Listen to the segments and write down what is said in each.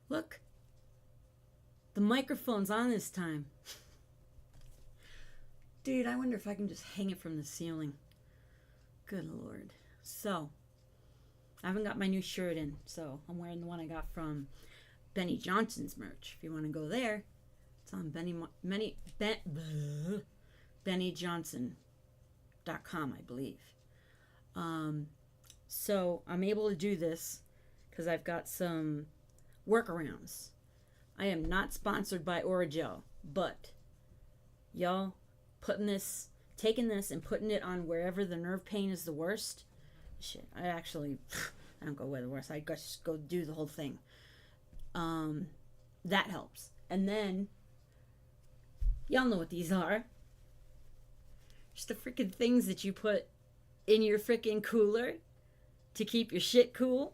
Look, the microphone's on this time. Dude, I wonder if I can just hang it from the ceiling. Good Lord. So, I haven't got my new shirt in, so I'm wearing the one I got from Benny Johnson's merch. If you want to go there, it's on BennyJohnson.com, I believe. So I'm able to do this because I've got some workarounds. I am not sponsored by Oragel, but y'all, taking this and putting it on wherever the nerve pain is the worst. Shit, I don't go where the worst. I just go do the whole thing. That helps. And then, y'all know what these are. Just the freaking things that you put in your freaking cooler to keep your shit cool.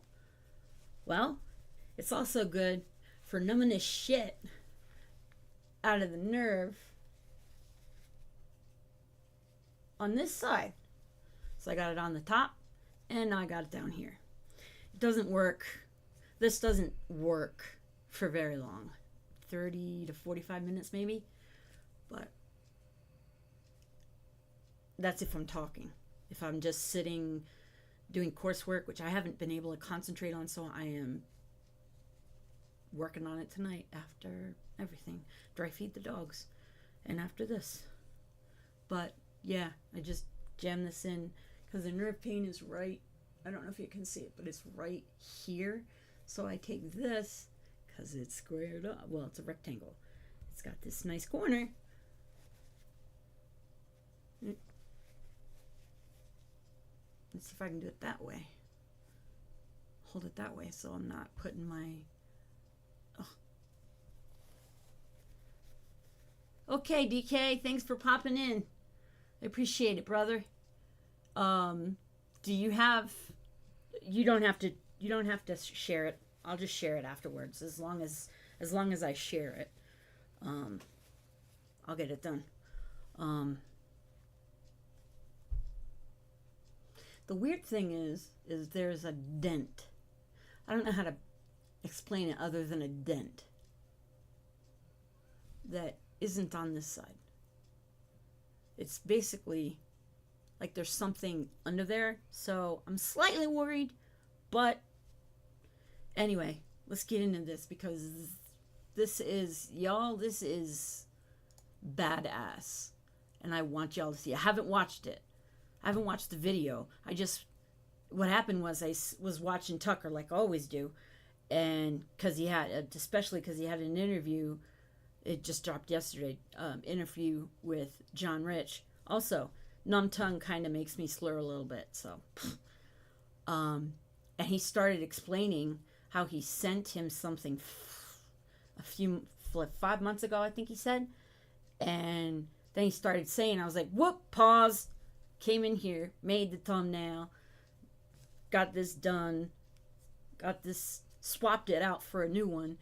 Well, it's also good for numbing the shit out of the nerve on this side. So I got it on the top and now I got it down here. It doesn't work. This doesn't work for very long. 30 to 45 minutes maybe. But that's if I'm talking. If I'm just sitting doing coursework, which I haven't been able to concentrate on, so I am working on it tonight after everything. After I feed the dogs and after this. But yeah, I just jam this in because the nerve pain is right. I don't know if you can see it, but it's right here. So I take this because it's squared up. Well, it's a rectangle. It's got this nice corner. Let's see if I can do it that way. Hold it that way so I'm not putting my... Oh. Okay, DK, thanks for popping in. I appreciate it, brother. Do you have... You don't have to share it. I'll just share it afterwards. As long as I share it, I'll get it done. The weird thing is there's a dent. I don't know how to explain it other than a dent that isn't on this side. It's basically like there's something under there, so I'm slightly worried, but anyway, let's get into this because this is badass, and I want y'all to see. I haven't watched it. I haven't watched the video. What happened was I was watching Tucker like I always do, and especially because he had an interview, it just dropped yesterday, interview with John Rich. Also, numb tongue kind of makes me slur a little bit, so. And he started explaining how he sent him something 5 months ago, I think he said, and then he started saying, I was like, whoop, pause. Came in here, made the thumbnail, got this done, swapped it out for a new one,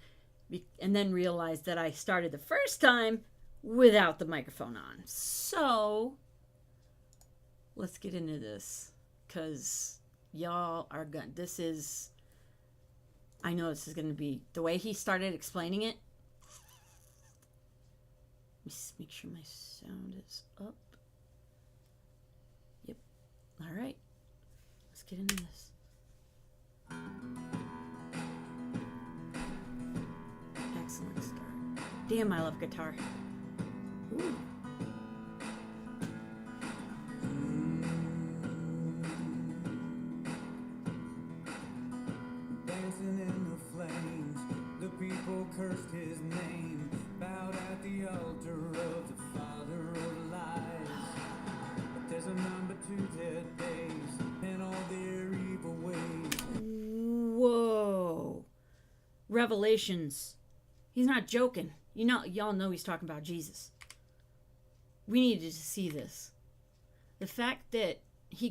and then realized that I started the first time without the microphone on. So, let's get into this, because y'all are going to, I know this is going to be, the way he started explaining it, let me make sure my sound is up. All right, let's get into this. Excellent start. Damn, I love guitar. Ooh. Dancing in the flames, the people cursed his name, bowed at the altar of the Father of lies. But there's a number to their days and all their evil ways. Whoa. Revelations. He's not joking. Y'all know he's talking about Jesus. We needed to see this. The fact that he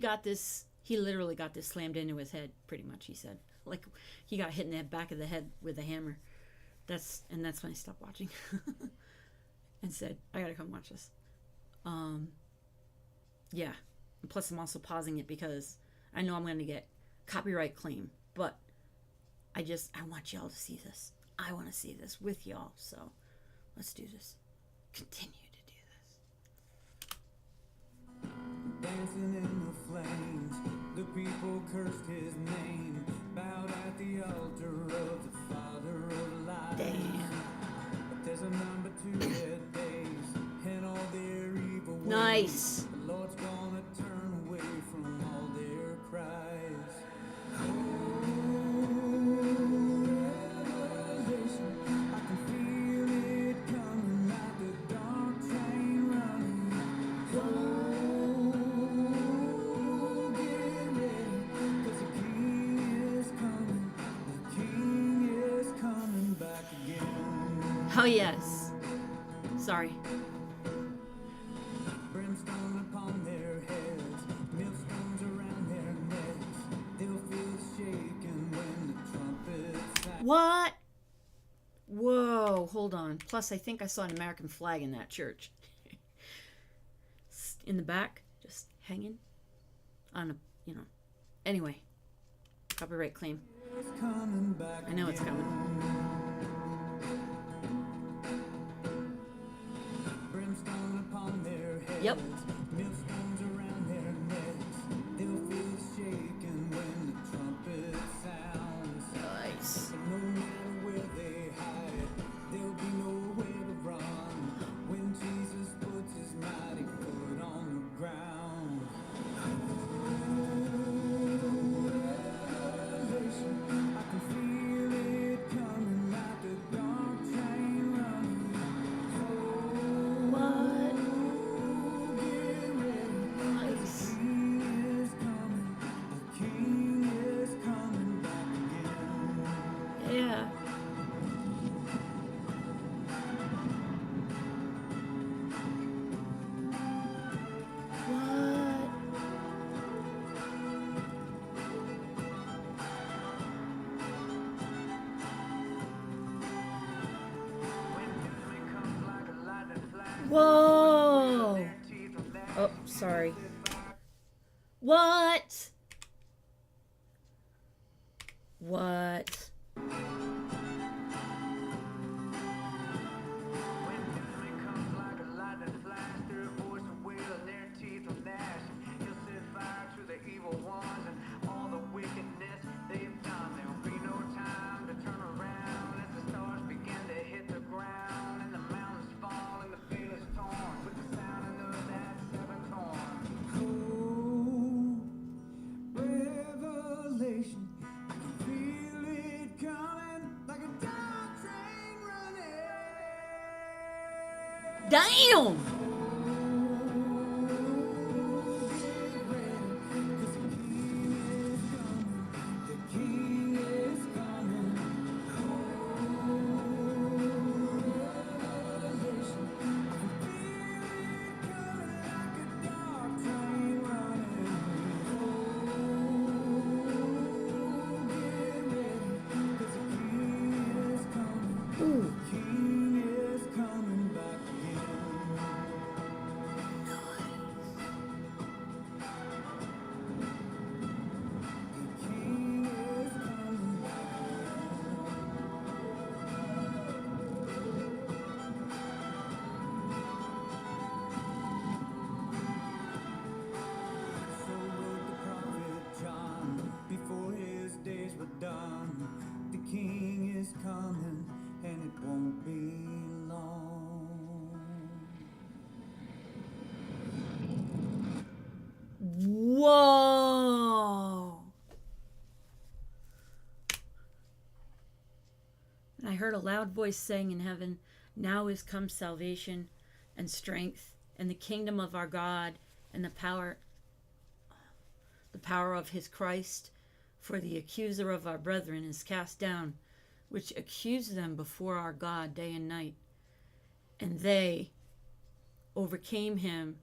literally got this slammed into his head, pretty much, he said. Like, he got hit in the back of the head with a hammer. That's when I stopped watching. And said, I gotta come watch this. Yeah. And plus, I'm also pausing it because I know I'm going to get copyright claim. But I want y'all to see this. I want to see this with y'all. So let's do this. Continue to do this. Dancing in the flames, the people cursed his name, bowed at the altar of the Father of lies. Damn. But there's a number to their days, and all their evil ways. Nice. The Lord's gonna turn away from all their cries. Oh, revelation, I can feel it coming like the dark train running. Oh, get ready, 'cause the King is coming. The King is coming back again. Oh, yes. Sorry. Brimstone upon their heads, millstones around their necks. They'll feel the shaking when the trumpet sounds. What? Whoa, hold on. Plus, I think I saw an American flag in that church. In the back, just hanging on a, Anyway, copyright claim. It's coming back I know it's again. coming. Brimstone upon their heads, Yep. millstones around their necks. They'll feel the shaking when the trumpet sounds. Nice. But no matter where they hide, there'll be nowhere to run when Jesus puts his mighty foot on the ground. Revelation, I can feel it coming like the dark train running. What? Get ready, Nice. the King is coming. The King is coming back again. Yeah. What? Whoa. Oh, sorry. What? What? Revelation, I can feel it coming like a dark train running. Damn! Get ready, 'cause the King is coming. The King is coming. Revelation, I can feel it coming like a dark train running. Get ready, 'cause the King is coming. Ooh. The King is coming back again. The King is coming back So wrote the prophet John before his days were done. The King is coming, and it won't be long. Whoa! And I heard a loud voice saying in heaven, "Now is come salvation and strength and the kingdom of our God and the power of his Christ, for the accuser of our brethren is cast down, which accused them before our God day and night. And they overcame him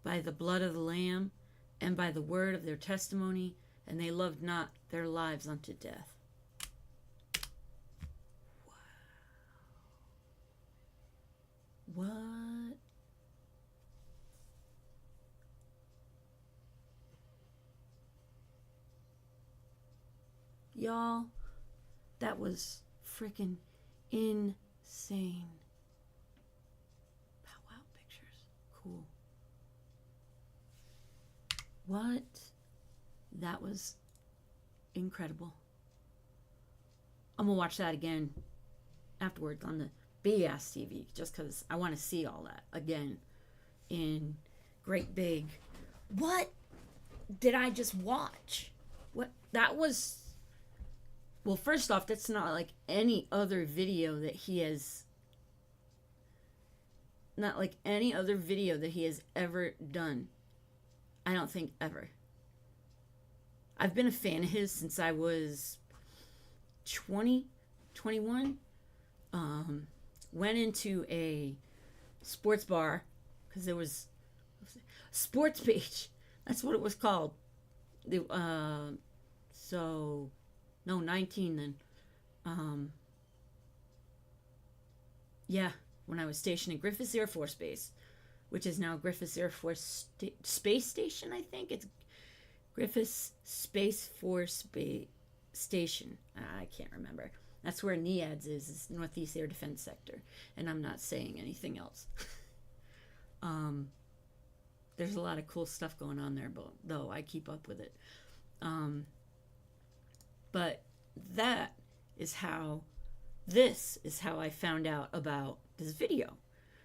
by the blood of the Lamb and by the word of their testimony, and they loved not their lives unto death." Wow. What? Y'all, that was freaking Insane. Pow wow pictures. Cool. What? That was incredible. I'm gonna watch that again afterwards on the BS TV just because I want to see all that again in great big. What did I just watch? What that was. Well, first off, that's not like any other video that he has. Not like any other video that he has ever done. I don't think ever. I've been a fan of his since I was 20, 21. Went into a sports bar because there was sports page. That's what it was called. So, no, 19 then. Yeah, when I was stationed at Griffiths Air Force Base, which is now Griffiths Air Force Space Station, I think. It's Griffiths Space Force Station. I can't remember. That's where NEADS is Northeast Air Defense Sector. And I'm not saying anything else. There's a lot of cool stuff going on there, though I keep up with it. But this is how I found out about this video.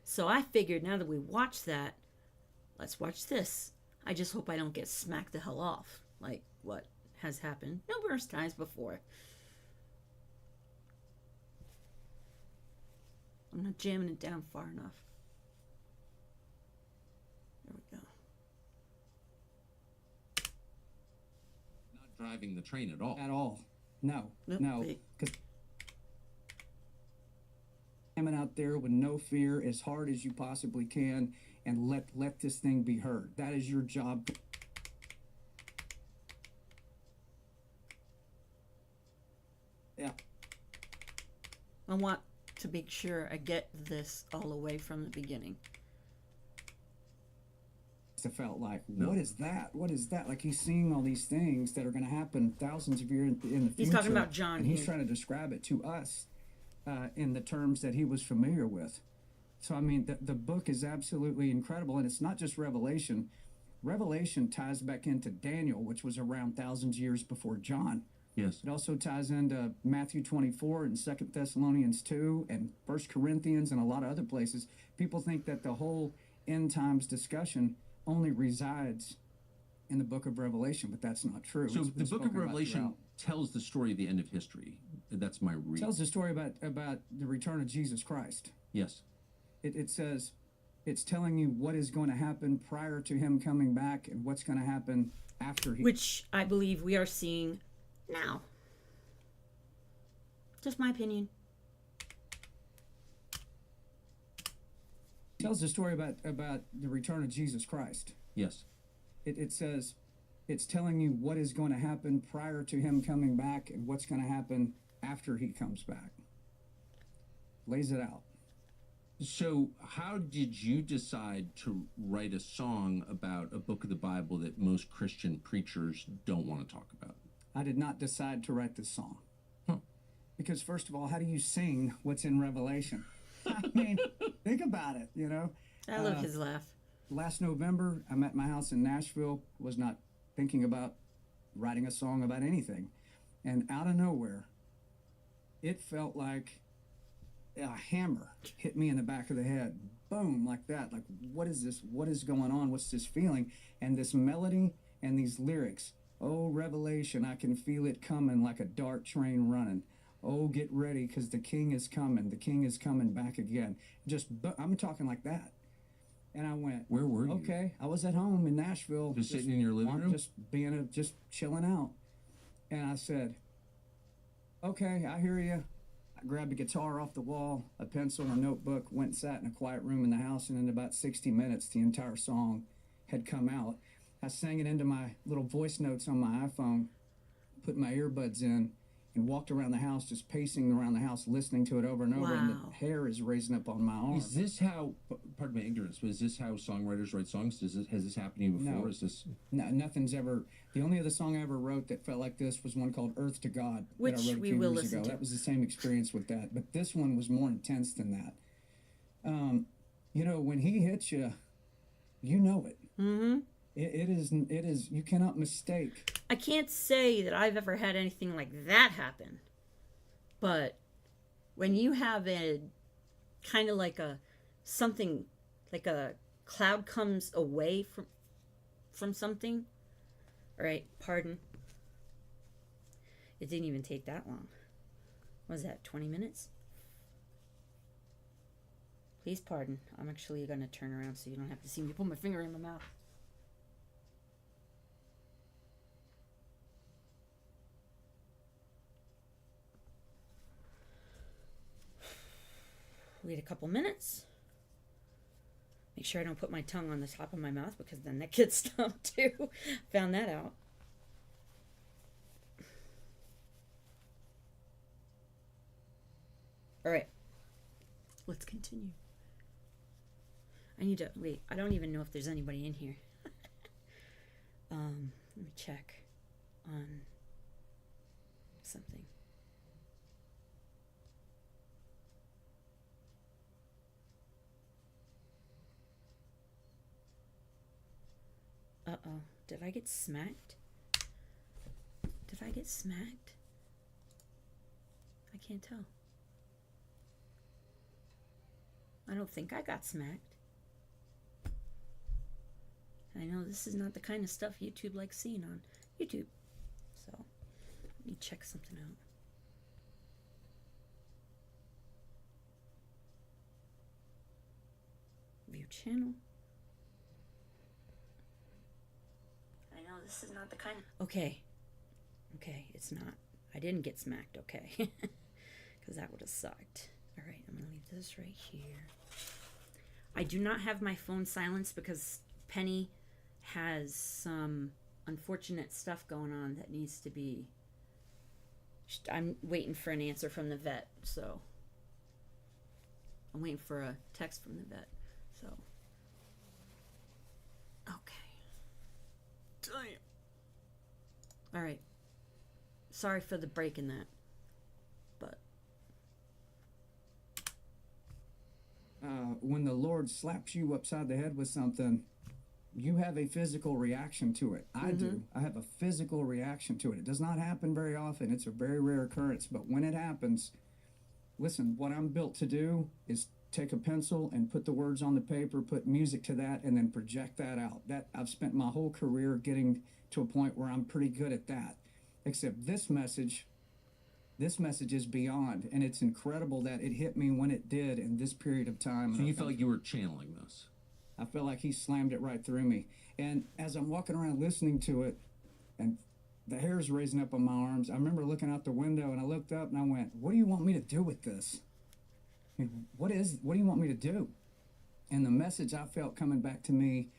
So I figured now that we watched that, let's watch this. I just hope I don't get smacked the hell off, like what has happened numerous times before. I'm not jamming it down far enough. There we go. Not driving the train at all. At all. No. Nope, No. Because coming out there with no fear, as hard as you possibly can, and let this thing be heard. That is your job. Yeah. I want to make sure I get this all the way from the beginning. It felt like, what is that? What is that? Like he's seeing all these things that are going to happen thousands of years in the future. He's talking about John and he's here. trying to describe it to us in the terms that he was familiar with. So, I mean, the book is absolutely incredible. And it's not just Revelation. Revelation ties back into Daniel, which was around thousands of years before John. Yes. It also ties into Matthew 24 and 2 Thessalonians 2 and 1 Corinthians and a lot of other places. People think that the whole end times discussion only resides in the book of Revelation, but that's not true. So It's the book spoken of about Revelation throughout. tells the story of the end of history. That's my read. Tells the story about the return of Jesus Christ. Yes. It says it's telling you what is going to happen prior to him coming back and what's going to happen after he. Which I believe we are seeing now. Just my opinion. Tells the story about the return of Jesus Christ. Yes. It says it's telling you what is going to happen prior to him coming back and what's going to happen after he comes back. Lays it out. So how did you decide to write a song about a book of the Bible that most Christian preachers don't want to talk about? I did not decide to write this song. Huh. Because first of all, how do you sing what's in Revelation? I mean, think about it, you know. I love his laugh. Last November, I'm at my house in Nashville, was not thinking about writing a song about anything. And out of nowhere, it felt like a hammer hit me in the back of the head. Boom, like that. Like, what is this? What is going on? What's this feeling? And this melody and these lyrics. Oh, Revelation, I can feel it coming like a dart train running. Oh, get ready, because the king is coming. The king is coming back again. I'm talking like that. And I went, Where were you? okay. I was at home in Nashville. Just sitting in your living room? Just chilling out. And I said, okay, I hear you. I grabbed a guitar off the wall, a pencil, a notebook, went and sat in a quiet room in the house, and in about 60 minutes, the entire song had come out. I sang it into my little voice notes on my iPhone, put my earbuds in, and walked around the house, just pacing around the house, listening to it over and over, and Wow. the hair is raising up on my arm. Is this how pardon my ignorance, but is this how songwriters write songs? Has this happened to you before? No. Is this No, nothing's ever. The only other song I ever wrote that felt like this was one called "Earth to God" Which that I wrote a we few will years listen ago. to. That was the same experience with that, but this one was more intense than that. You know, when he hits you, you know it. Mm-hmm. It is. You cannot mistake. I can't say that I've ever had anything like that happen, but when you have a kind of like a something, like a cloud comes away from something. All right, pardon. It didn't even take that long. What was that, 20 minutes? Please pardon. I'm actually going to turn around so you don't have to see me put my finger in my mouth. Wait a couple minutes. Make sure I don't put my tongue on the top of my mouth because then that gets stumped too. Found that out. All right. Let's continue. I need to wait. I don't even know if there's anybody in here. Let me check on something. Uh-oh. Did I get smacked? Did I get smacked? I can't tell. I don't think I got smacked. I know this is not the kind of stuff YouTube likes seeing on YouTube. So, let me check something out. View channel. I know this is not the kind of... Okay. Okay, it's not. I didn't get smacked, okay. Because that would have sucked. Alright, I'm going to leave this right here. I do not have my phone silenced because Penny has some unfortunate stuff going on that needs to be... I'm waiting for an answer from the vet, so... I'm waiting for a text from the vet, so... Okay. Damn. Alright. Sorry for the break in that. But... When the Lord slaps you upside the head with something, you have a physical reaction to it. I do. I have a physical reaction to it. It does not happen very often. It's a very rare occurrence. But when it happens, listen, what I'm built to do is take a pencil and put the words on the paper, put music to that, and then project that out. That I've spent my whole career getting to a point where I'm pretty good at that. Except this message is beyond, and it's incredible that it hit me when it did in this period of time. so you felt like you were channeling this? I felt like he slammed it right through me. And as I'm walking around listening to it, and the hair's raising up on my arms, I remember looking out the window, and I looked up and I went, what do you want me to do with this? I mean, what do you want me to do? And the message I felt coming back to me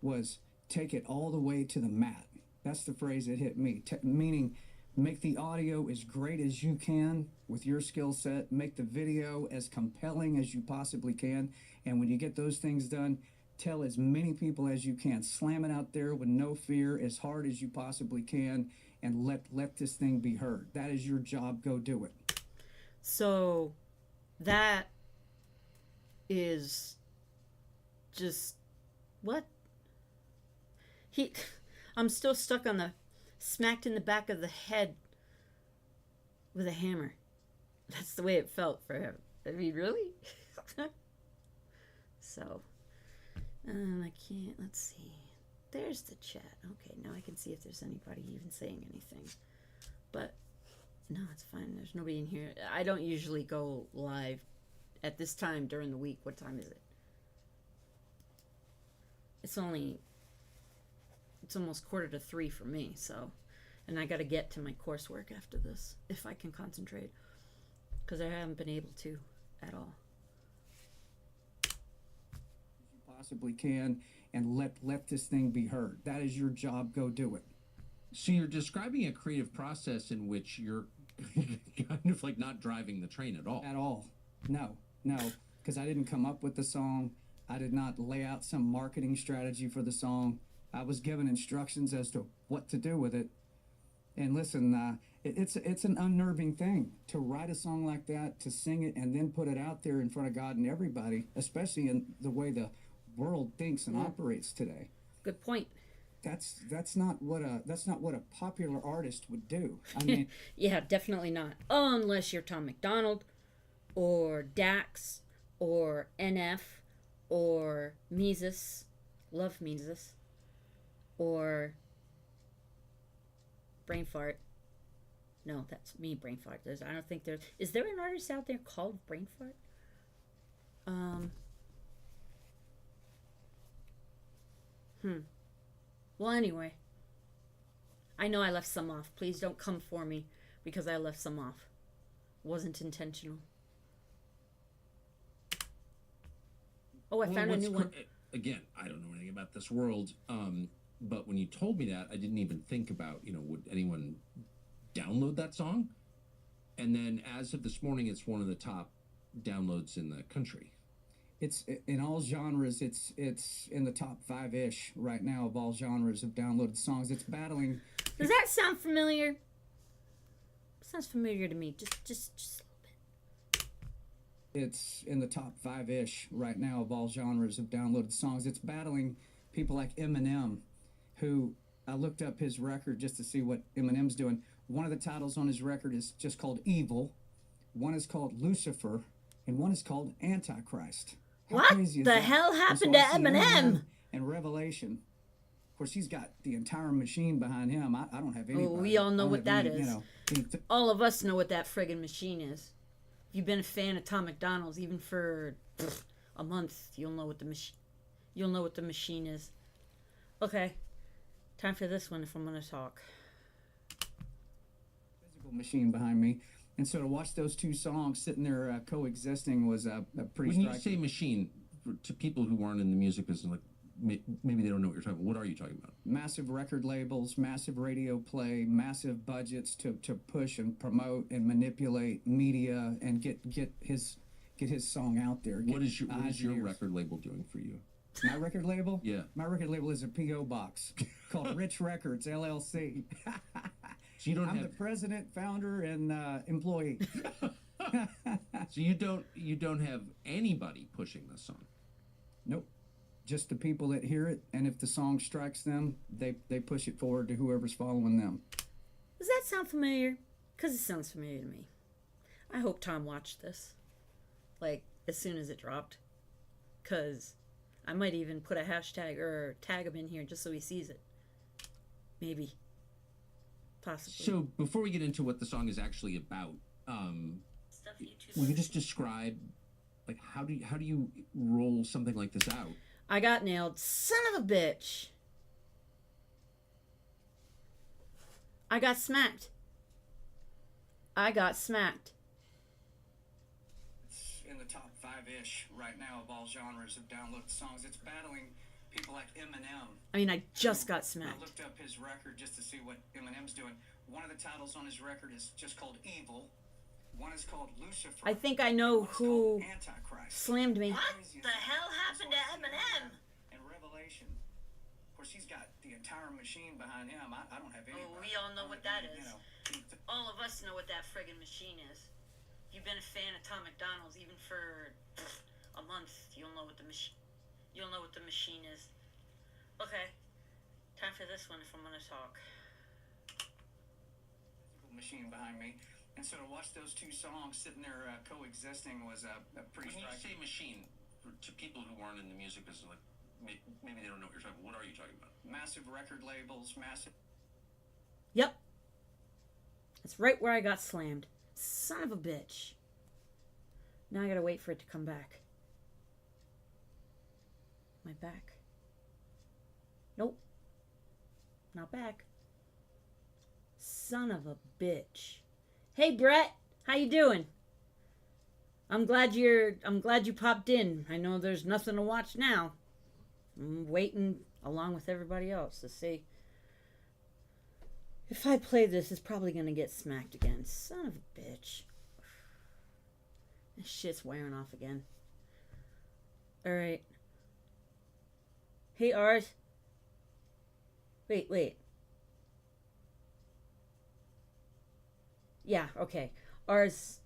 was, take it all the way to the mat. That's the phrase that hit me, meaning make the audio as great as you can with your skill set, make the video as compelling as you possibly can, and when you get those things done, tell as many people as you can. Slam it out there with no fear, as hard as you possibly can, and let this thing be heard. That is your job. Go do it. So that is just what? I'm still stuck on the smacked in the back of the head with a hammer. That's the way it felt for him. I mean, really? So, I can't, let's see. There's the chat. Okay, now I can see if there's anybody even saying anything. But, no, it's fine. There's nobody in here. I don't usually go live at this time during the week. What time is it? It's almost 2:45 for me, so... And I got to get to my coursework after this, if I can concentrate. Because I haven't been able to at all. You possibly can, and let this thing be heard. That is your job. Go do it. So you're describing a creative process in which you're kind of like not driving the train at all. At all. No, because I didn't come up with the song. I did not lay out some marketing strategy for the song. I was given instructions as to what to do with it. And listen, it's an unnerving thing to write a song like that, to sing it, and then put it out there in front of God and everybody, especially in the way the world thinks and operates today. Good point. That's not what a popular artist would do. I mean, Yeah, definitely not. Unless you're Tom McDonald or Dax or NF or Mises. Love Mises. Or Brain Fart. No, that's me, Brain Fart. I don't think there's... Is there an artist out there called Brain Fart? Well, anyway. I know I left some off. Please don't come for me because I left some off. Wasn't intentional. Oh, I found a new one. Again, I don't know anything about this world, but when you told me that, I didn't even think about, would anyone download that song? And then as of this morning, it's one of the top downloads in the country. it's in all genres. It's in the top 5-ish right now of all genres of downloaded songs. It's battling. Does that sound familiar? Sounds familiar to me. Just a little bit. It's in the top 5-ish right now of all genres of downloaded songs. It's battling people like Eminem, who I looked up his record just to see what Eminem's doing. One of the titles on his record is just called Evil. One is called Lucifer, and one is called Antichrist. How What crazy is the that? hell And happened so to I see Eminem? And Revelation. Of course, he's got the entire machine behind him. I don't have anybody. we all know I don't what have that any, is. All of us know what that friggin' machine is. If you've been a fan of Tom McDonald's even for a month, you'll know what the machine is. Okay, time for this one if I'm gonna talk. Physical machine behind me. And so to watch those two songs sitting there coexisting was a pretty When you striking. say machine, to people who aren't in the music business, like maybe they don't know what you're talking about. What are you talking about? Massive record labels, massive radio play, massive budgets to push and promote and manipulate media and get his song out there. What is your eyes and ears. record label doing for you? My record label? Yeah. My record label is a P.O. box called Rich Records, LLC. So you don't I'm have. the president, founder, and employee. So you don't have anybody pushing this song. Nope. Just the people that hear it, and if the song strikes them, they push it forward to whoever's following them. Does that sound familiar? Because it sounds familiar to me. I hope Tom watched this, like, as soon as it dropped. Because I might even put a hashtag or tag him in here just so he sees it. Maybe. Possibly. So before we get into what the song is actually about, will you just describe, like, how do you roll something like this out? I got nailed. Son of a bitch. I got smacked. It's in the top 5-ish right now of all genres of downloaded songs. It's battling people like Eminem. I mean, I just got I smacked. looked up his record just to see what Eminem's doing. One of the titles on his record is just called Evil. One is called Lucifer. I think I know One is who called Antichrist. slammed me. What the hell happened to Eminem? And Revelation. Of course, he's got the entire machine behind him. I don't have any. we all know what that is. All of us know what that friggin' machine is. If you've been a fan of Tom McDonald's even for a month, you'll know what the machine is. Okay, time for this one if I'm gonna talk. Machine behind me. And so to watch those two songs sitting there coexisting was a pretty When you striking. say machine, to people who aren't in the music business, like maybe they don't know what you're talking about. What are you talking about? Massive record labels, massive. Yep. That's right where I got slammed. Son of a bitch. Now I gotta wait for it to come back. Am I back? Nope. Not back. Son of a bitch. Hey Brett, how you doing? I'm glad you popped in. I know there's nothing to watch now. I'm waiting along with everybody else to see. If I play this, it's probably gonna get smacked again. Son of a bitch. This shit's wearing off again. Alright. Hey, Ars. Wait. Yeah, okay. Ars,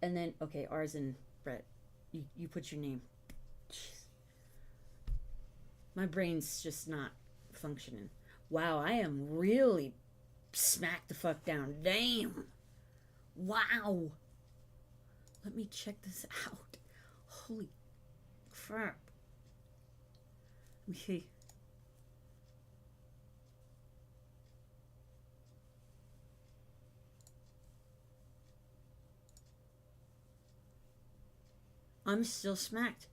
and then, okay, Ars and Brett. You put your name. Jeez. My brain's just not functioning. Wow, I am really smacked the fuck down. Damn. Wow. Let me check this out. Holy crap. Let me see. I'm still smacked.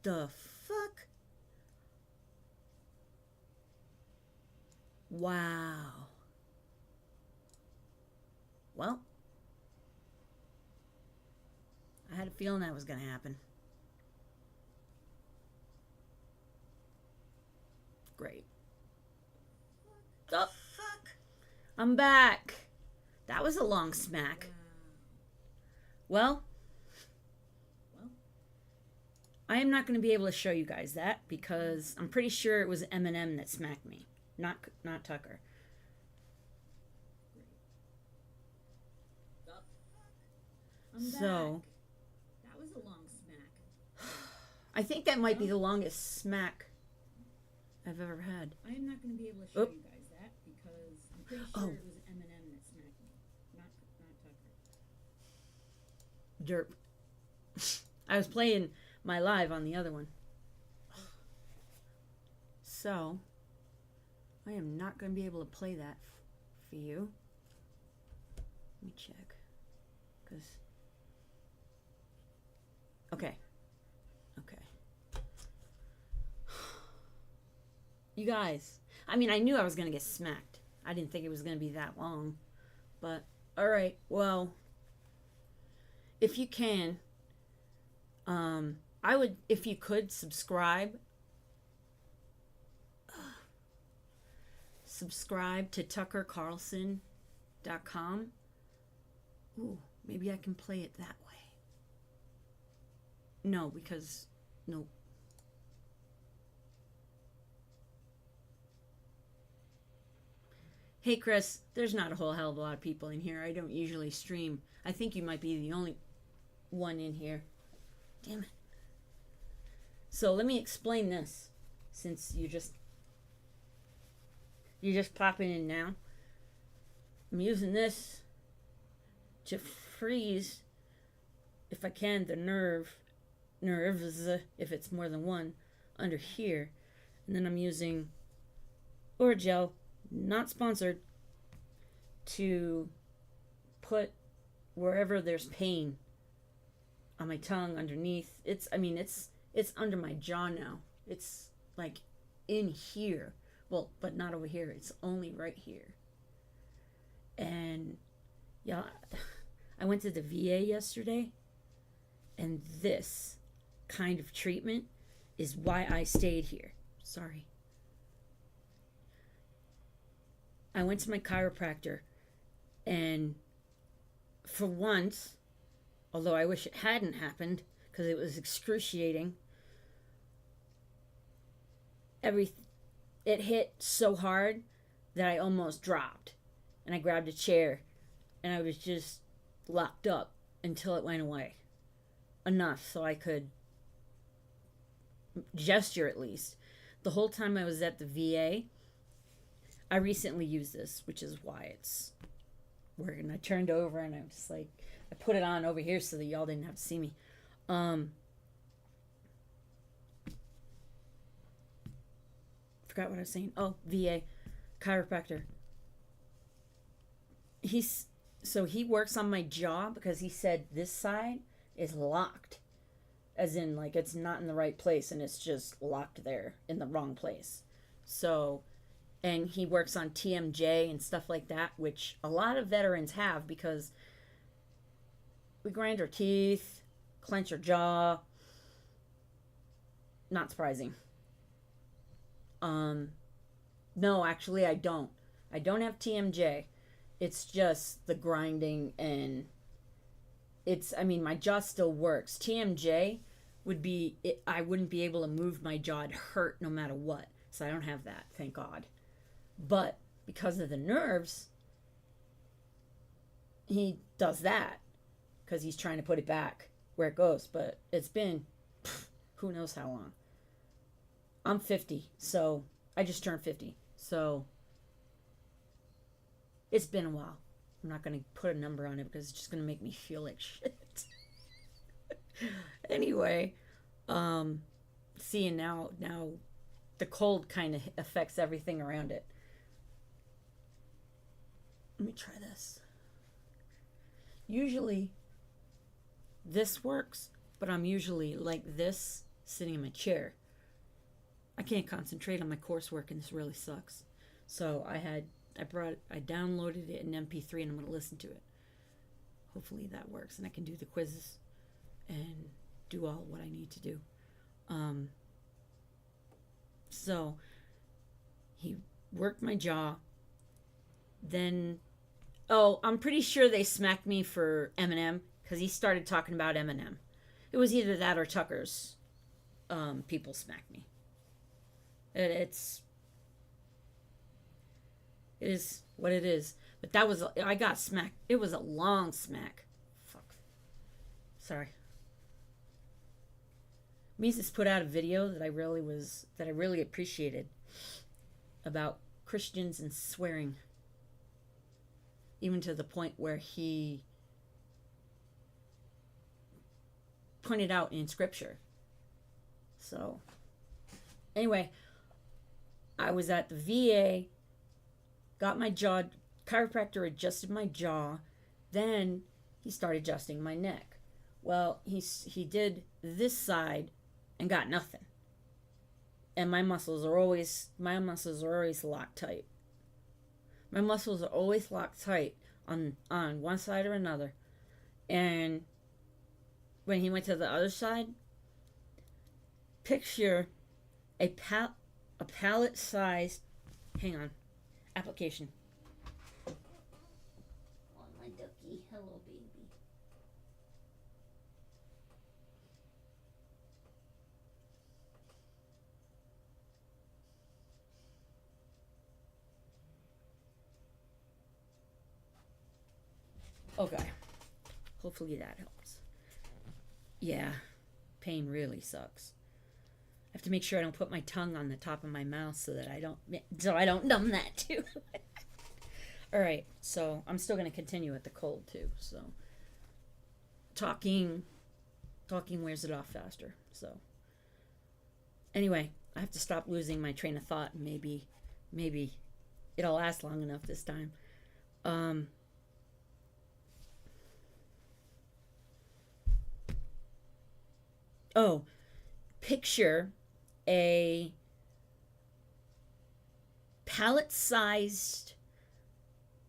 The fuck? Wow. Well, I had a feeling that was going to happen. Great. Oh, fuck. I'm back. That was a long smack. Well, I am not going to be able to show you guys that because I'm pretty sure it was Eminem that smacked me, not Tucker. So, that was a long smack. I think that might be the longest smack I've ever had. I am not going to be able to show you guys that because I'm pretty sure it was Eminem that smacked me, not Tucker. Derp. I was playing my live on the other one. So, I am not going to be able to play that for you. Let me check. Because... Okay. You guys, I mean, I knew I was going to get smacked. I didn't think it was going to be that long. But, alright, well, if you can, I would, if you could, subscribe to tuckercarlson.com. Ooh, maybe I can play it that way. No, because, nope. Hey, Chris, there's not a whole hell of a lot of people in here. I don't usually stream. I think you might be the only one in here. Damn it. So let me explain this, since you're just popping in now. I'm using this to freeze, if I can, the nerves, if it's more than one, under here. And then I'm using Oragel, not sponsored, to put wherever there's pain on my tongue, underneath. It's under my jaw now. It's like in here. Well, but not over here. It's only right here. And yeah, I went to the VA yesterday, and this kind of treatment is why I stayed here. Sorry. I went to my chiropractor, and for once, although I wish it hadn't happened because it was excruciating, it hit so hard that I almost dropped, and I grabbed a chair, and I was just locked up until it went away. Enough so I could gesture, at least. The whole time I was at the VA, I recently used this, which is why it's working. I turned over and I was like, I put it on over here so that y'all didn't have to see me. Forgot what I was saying. Oh, VA, chiropractor. He works on my jaw because he said this side is locked. As in, like, it's not in the right place and it's just locked there in the wrong place. So... And he works on TMJ and stuff like that, which a lot of veterans have because we grind our teeth, clench our jaw. Not surprising. No, actually, I don't. I don't have TMJ. It's just the grinding, and my jaw still works. TMJ, would be I wouldn't be able to move my jaw. It'd hurt no matter what. So I don't have that, thank God. But because of the nerves, he does that because he's trying to put it back where it goes. But it's been who knows how long. I'm 50, so I just turned 50. So it's been a while. I'm not going to put a number on it because it's just going to make me feel like shit. Anyway, seeing now the cold kind of affects everything around it. Let me try this. Usually this works, but I'm usually like this sitting in my chair. I can't concentrate on my coursework and this really sucks. So I downloaded it in MP3 and I'm going to listen to it. Hopefully that works and I can do the quizzes and do all what I need to do. So he worked my jaw. Then, I'm pretty sure they smacked me for Eminem because he started talking about Eminem. It was either that or Tucker's people smacked me. It is what it is. But I got smacked. It was a long smack. Fuck. Sorry. Mises put out a video that I really appreciated about Christians and swearing. Even to the point where he pointed out in scripture. So, anyway, I was at the VA, got my jaw, chiropractor adjusted my jaw, then he started adjusting my neck. Well, he did this side and got nothing. And my muscles are always locked tight. My muscles are always locked tight on one side or another. And when he went to the other side, picture a pallet-sized, application. Oh, my ducky. Hello, baby. Okay. Hopefully that helps. Yeah. Pain really sucks. I have to make sure I don't put my tongue on the top of my mouth so I don't numb that too. All right. So I'm still going to continue with the cold too. So talking wears it off faster. So anyway, I have to stop losing my train of thought. Maybe it'll last long enough this time. Picture a pallet-sized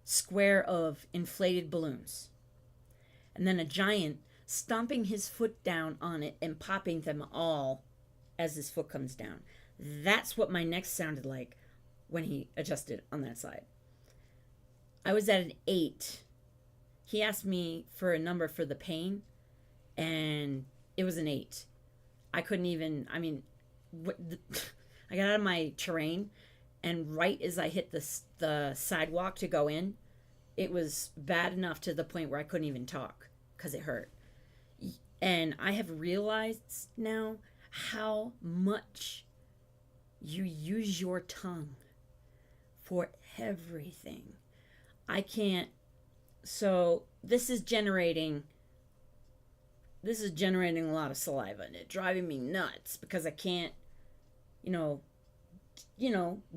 square of inflated balloons. And then a giant stomping his foot down on it and popping them all as his foot comes down. That's what my neck sounded like when he adjusted on that side. I was at an 8. He asked me for a number for the pain, and it was an 8. I couldn't even, I got out of my terrain, and right as I hit the sidewalk to go in, it was bad enough to the point where I couldn't even talk because it hurt. And I have realized now how much you use your tongue for everything. I can't, so this is generating a lot of saliva and it's driving me nuts because I can't,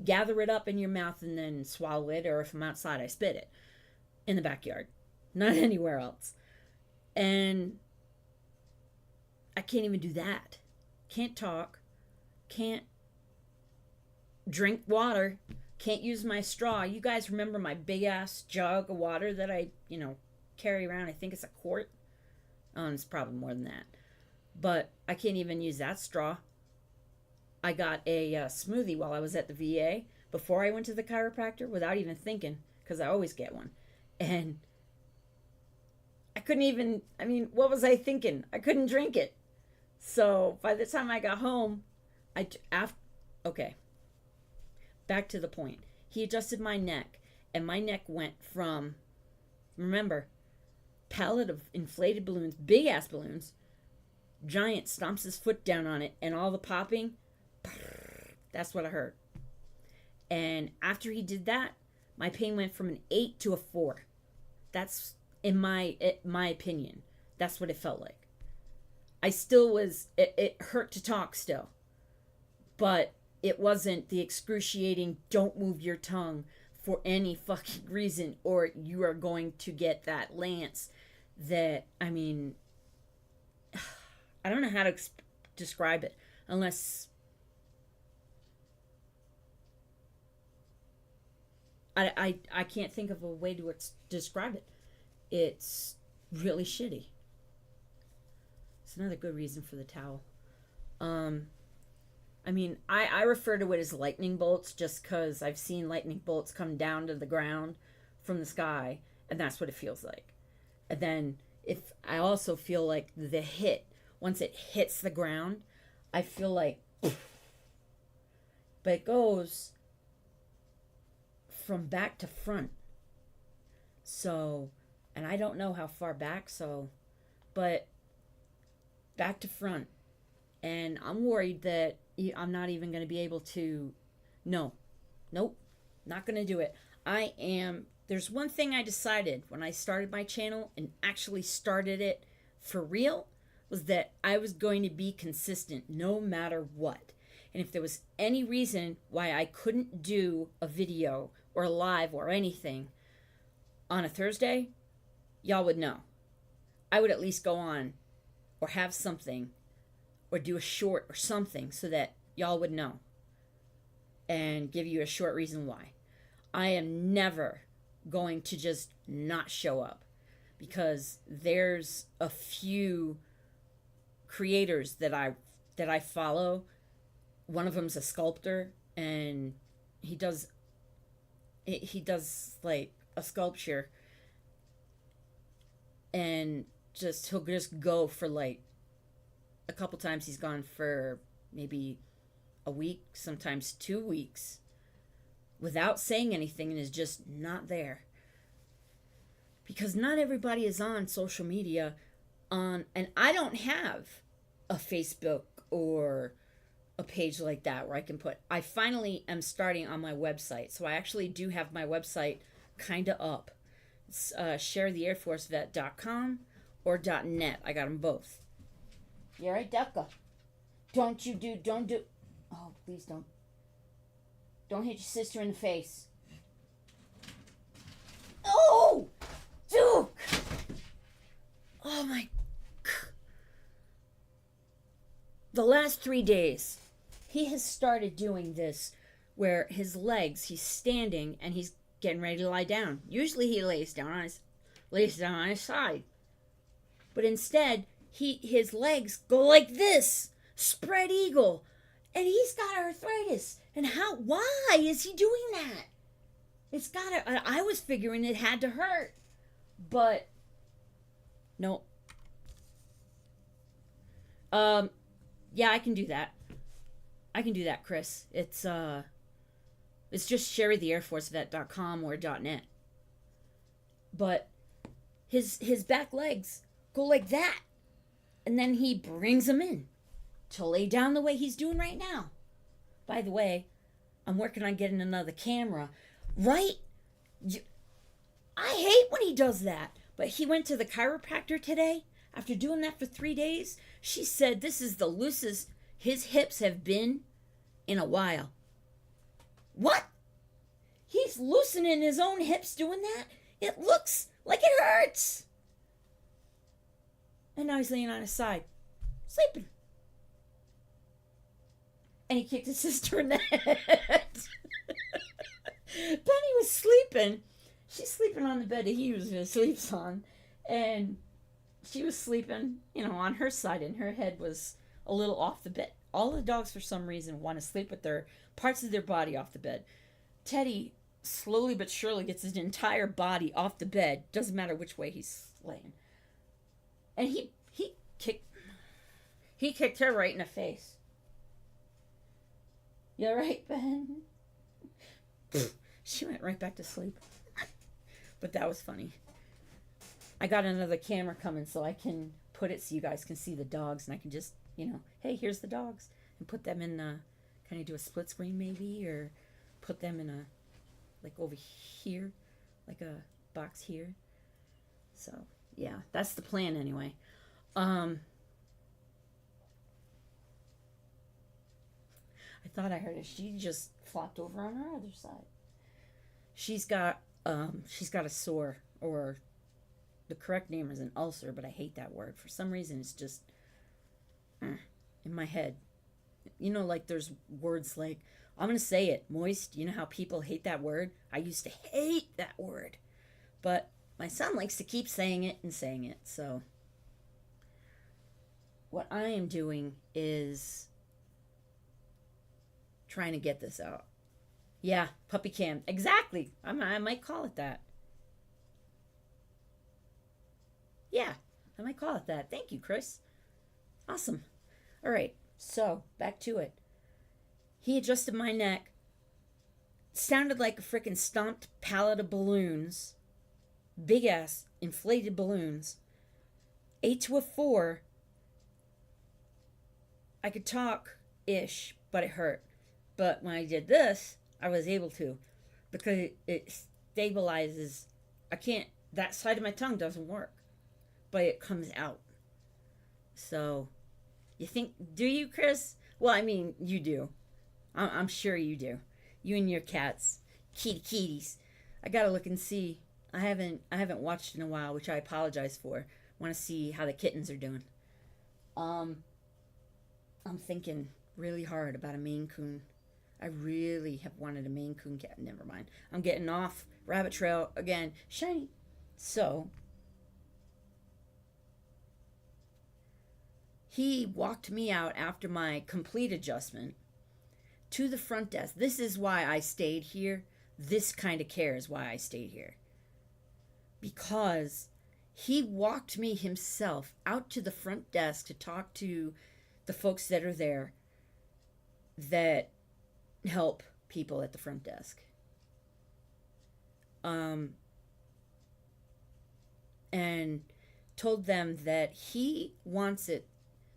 gather it up in your mouth and then swallow it, or if I'm outside, I spit it in the backyard, not anywhere else. And I can't even do that. Can't talk, can't drink water, can't use my straw. You guys remember my big ass jug of water that I, carry around? I think it's a quart. It's probably more than that. But I can't even use that straw. I got a smoothie while I was at the VA before I went to the chiropractor without even thinking, because I always get one. And I couldn't even, what was I thinking? I couldn't drink it. So by the time I got home, okay, back to the point. He adjusted my neck, and my neck went from, remember, pallet of inflated balloons, big ass balloons. Giant stomps his foot down on it, and all the popping, that's what I heard. And after he did that, my pain went from an 8 to a 4. That's in my opinion. That's what it felt like. I still was, it hurt to talk still. But it wasn't the excruciating, don't move your tongue for any fucking reason, or you are going to get that lance that, I mean, I don't know how to describe it unless I can't think of a way to describe it. It's really shitty. It's another good reason for the towel. I mean, I refer to it as lightning bolts just because I've seen lightning bolts come down to the ground from the sky, and that's what it feels like. And then if I also feel like the hit, once it hits the ground, I feel like, but it goes from back to front. So, and I don't know how far back, so, but back to front. And I'm worried that I'm not even going to be able to, nope, not going to do it. There's one thing I decided when I started my channel and actually started it for real, was that I was going to be consistent no matter what. And if there was any reason why I couldn't do a video or a live or anything on a Thursday, y'all would know. I would at least go on or have something or do a short or something so that y'all would know and give you a short reason why. I am never going to just not show up, because there's a few creators that I follow. One of them's a sculptor, and he does like a sculpture, and he'll just go for like a couple times. He's gone for maybe a week, sometimes 2 weeks, without saying anything, and is just not there. Because not everybody is on social media and I don't have a Facebook or a page like that where I can put. I finally am starting on my website, so I actually do have my website kind of up. It's sharetheairforcevet.com or .net. I got them both. You're right, Ducka. Don't do. Oh, please don't. Don't hit your sister in the face. Oh, Duke! Oh my. The last 3 days, he has started doing this where his legs, he's standing and he's getting ready to lie down. Usually he lays down on his side. But instead, his legs go like this, spread eagle. And he's got arthritis. And why is he doing that? It's gotta, I was figuring it had to hurt. But, no. Yeah, I can do that. I can do that, Chris. It's just sharetheairforcevet.com or .net. But his back legs go like that. And then he brings them in to lay down the way he's doing right now. By the way, I'm working on getting another camera. Right? I hate when he does that. But he went to the chiropractor today. After doing that for 3 days, she said this is the loosest his hips have been in a while. What? He's loosening his own hips doing that? It looks like it hurts. And now he's laying on his side, sleeping. And he kicked his sister in the head. Penny was sleeping. She's sleeping on the bed that he usually sleeps on. And she was sleeping, on her side, and her head was a little off the bed. All the dogs, for some reason, want to sleep with their parts of their body off the bed. Teddy slowly but surely gets his entire body off the bed. Doesn't matter which way he's laying. And he He kicked her right in the face. You all right, Ben? She went right back to sleep. But that was funny. I got another camera coming so I can put it so you guys can see the dogs, and I can just, hey, here's the dogs, and put them in can I do a split screen maybe, or put them in a, like over here, like a box here. So yeah, that's the plan anyway. I thought I heard it. She just flopped over on her other side. She's got a sore, or the correct name is an ulcer, but I hate that word. For some reason, it's just in my head. Like there's words like, I'm going to say it, moist. You know how people hate that word? I used to hate that word. But my son likes to keep saying it and saying it. So what I am doing is trying to get this out. Yeah, puppy cam. Exactly. I might call it that. Yeah, I might call it that. Thank you, Chris. Awesome. All right, so back to it. He adjusted my neck. Sounded like a freaking stomped pallet of balloons. Big ass inflated balloons. 8 to a 4. I could talk-ish, but it hurt. But when I did this, I was able to, because it stabilizes. That side of my tongue doesn't work, but it comes out. So, you think, do you, Chris? Well, I mean, you do. I'm sure you do. You and your cats, kitties. I gotta look and see. I haven't watched in a while, which I apologize for. Want to see how the kittens are doing. I'm thinking really hard about a Maine Coon. I really have wanted a Maine Coon cat. Never mind. I'm getting off rabbit trail again. Shiny. So, he walked me out after my complete adjustment to the front desk. This is why I stayed here. This kind of care is why I stayed here. Because he walked me himself out to the front desk to talk to the folks that are there that help people at the front desk. And told them that he wants it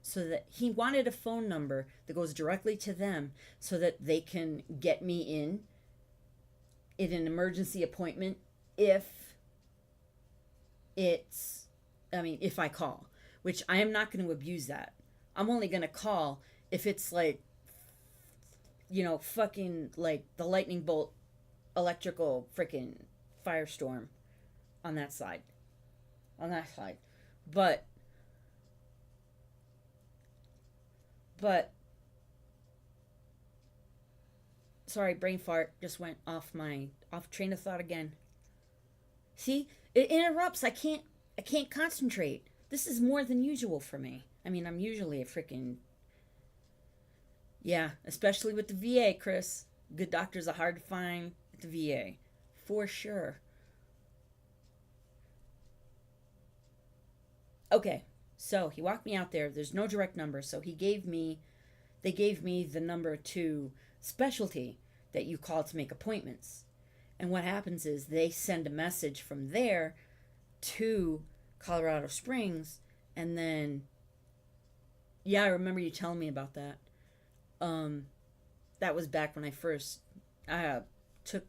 so that he wanted a phone number that goes directly to them so that they can get me in an emergency appointment if I call, which I am not going to abuse that. I'm only going to call if it's like, fucking like the lightning bolt electrical freaking firestorm on that side. But sorry, brain fart just went off train of thought again. See, it interrupts. I can't concentrate. This is more than usual for me. I mean, I'm usually a freaking, yeah, especially with the VA, Chris. Good doctors are hard to find at the VA, for sure. Okay, so he walked me out there. There's no direct number, so they gave me the number to specialty that you call to make appointments. And what happens is they send a message from there to Colorado Springs, and then, yeah, I remember you telling me about that. That was back when I first took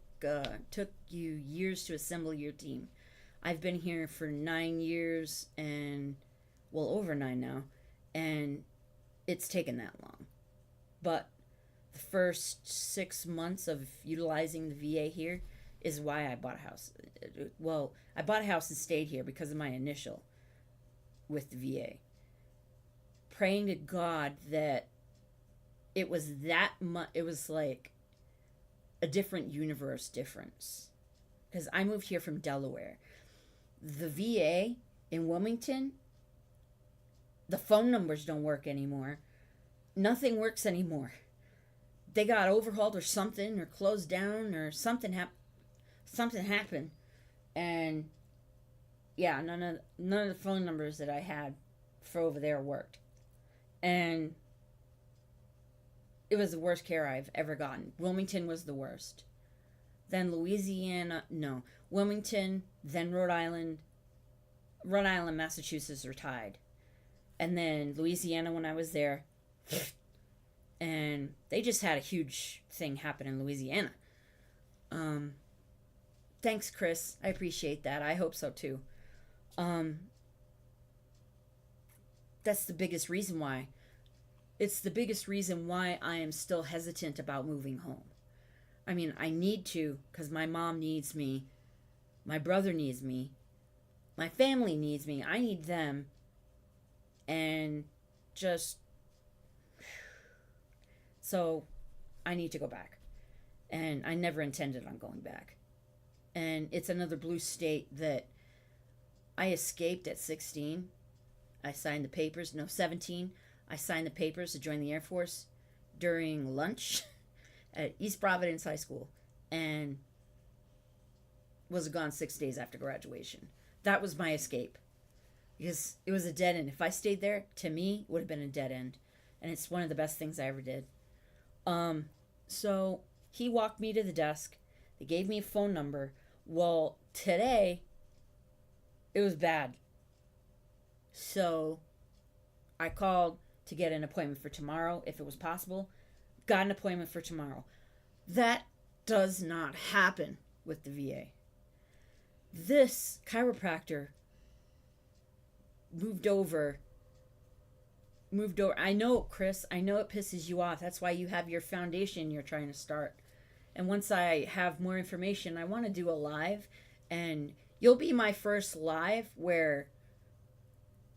you years to assemble your team. I've been here for 9 years, and well, over 9 now, and it's taken that long. But the first 6 months of utilizing the VA here is why I bought a house. Well, I bought a house and stayed here because of my initial with the VA. Praying to God that it was it was like a different universe difference. Because I moved here from Delaware. The VA in Wilmington, the phone numbers don't work anymore. Nothing works anymore. They got overhauled or something, or closed down, or something happened. And yeah, none of the phone numbers that I had for over there worked. And it was the worst care I've ever gotten. Wilmington was the worst. Then Louisiana, no. Wilmington, then Rhode Island. Rhode Island, Massachusetts are tied. And then Louisiana when I was there. And they just had a huge thing happen in Louisiana. Thanks, Chris. I appreciate that. I hope so too. That's the biggest reason why. It's the biggest reason why I am still hesitant about moving home. I mean, I need to because my mom needs me. My brother needs me. My family needs me. I need them. And just... So, I need to go back. And I never intended on going back. And it's another blue state that I escaped at 16. I signed the papers. No, 17. I signed the papers to join the Air Force during lunch at East Providence High School. And was gone 6 days after graduation. That was my escape. Because it was a dead end. If I stayed there, to me, it would have been a dead end. And it's one of the best things I ever did. So he walked me to the desk. They gave me a phone number. Well, today, it was bad. So I called to get an appointment for tomorrow, if it was possible. Got an appointment for tomorrow. That does not happen with the VA. This chiropractor moved over. I know, Chris, I know it pisses you off. That's why you have your foundation you're trying to start. And once I have more information, I want to do a live. And you'll be my first live where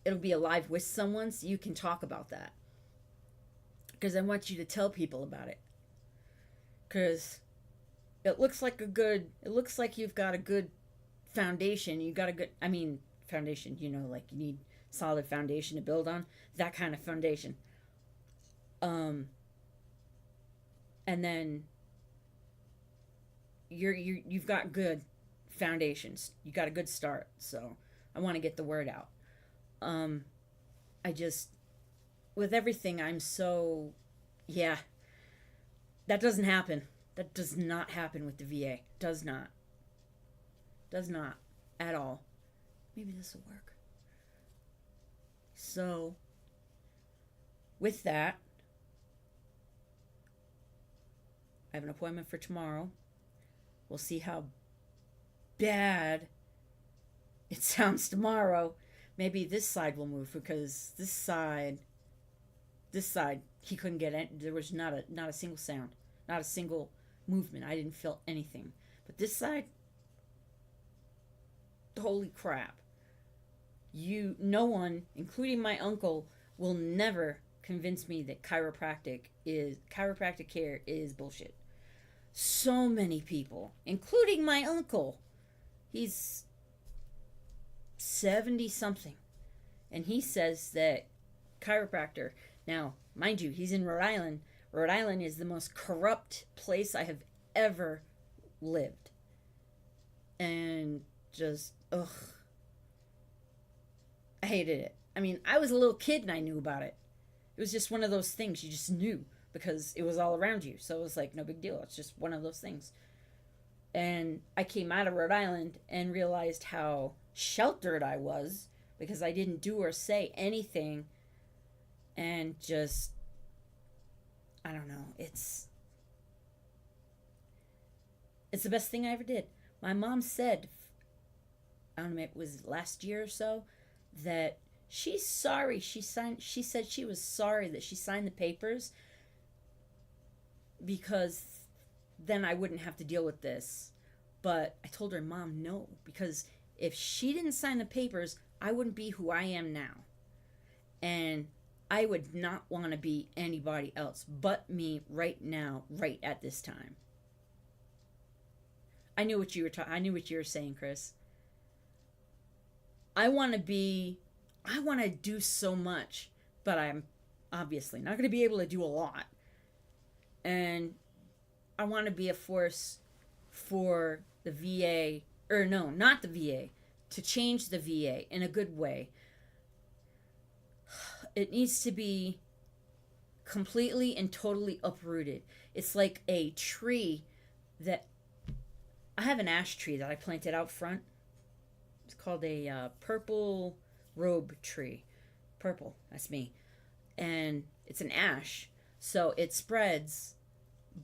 it'll be a live with someone so you can talk about that. Because I want you to tell people about it. Because it looks like you've got a good foundation. You got a good, foundation, like you need solid foundation to build on, that kind of foundation. And then you've got good foundations. You got a good start. So I want to get the word out. With everything, I'm so, that doesn't happen. That does not happen with the VA. Does not at all. Maybe this will work. So, with that, I have an appointment for tomorrow. We'll see how bad it sounds tomorrow. Maybe this side will move because this side, he couldn't get it. There was not a single sound, not a single movement. I didn't feel anything. But this side, holy crap. No one, including my uncle, will never convince me that chiropractic care is bullshit. So many people, including my uncle, he's 70 something, and he says that chiropractor, now mind you, he's in Rhode Island. Rhode Island is the most corrupt place I have ever lived. And just, ugh. I hated it. I mean, I was a little kid and I knew about it. It was just one of those things you just knew because it was all around you. So it was like, no big deal. It's just one of those things. And I came out of Rhode Island and realized how sheltered I was because I didn't do or say anything. And just, I don't know. It's the best thing I ever did. My mom said, I don't know, it was last year or so, that she's sorry she said she was sorry that she signed the papers because then I wouldn't have to deal with this. But I told her, Mom, no, because if she didn't sign the papers, I wouldn't be who I am now. And I would not want to be anybody else but me right now, right at this time. I knew what you were saying, Chris. I want to do so much, but I'm obviously not going to be able to do a lot. And I want to be a force for the VA, or no, not the VA, to change the VA in a good way. It needs to be completely and totally uprooted. It's like a tree that I have an ash tree that I planted out front. It's called a purple robe tree. Purple, that's me. And it's an ash. So it spreads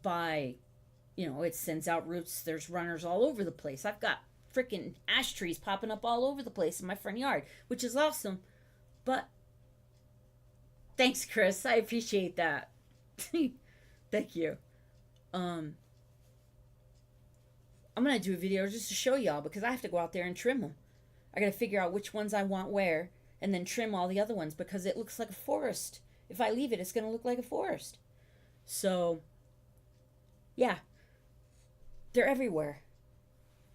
by, it sends out roots. There's runners all over the place. I've got freaking ash trees popping up all over the place in my front yard, which is awesome. But thanks, Chris. I appreciate that. Thank you. I'm gonna do a video just to show y'all because I have to go out there and trim them. I gotta figure out which ones I want where and then trim all the other ones because it looks like a forest. If I leave it, it's gonna look like a forest. So, yeah, they're everywhere.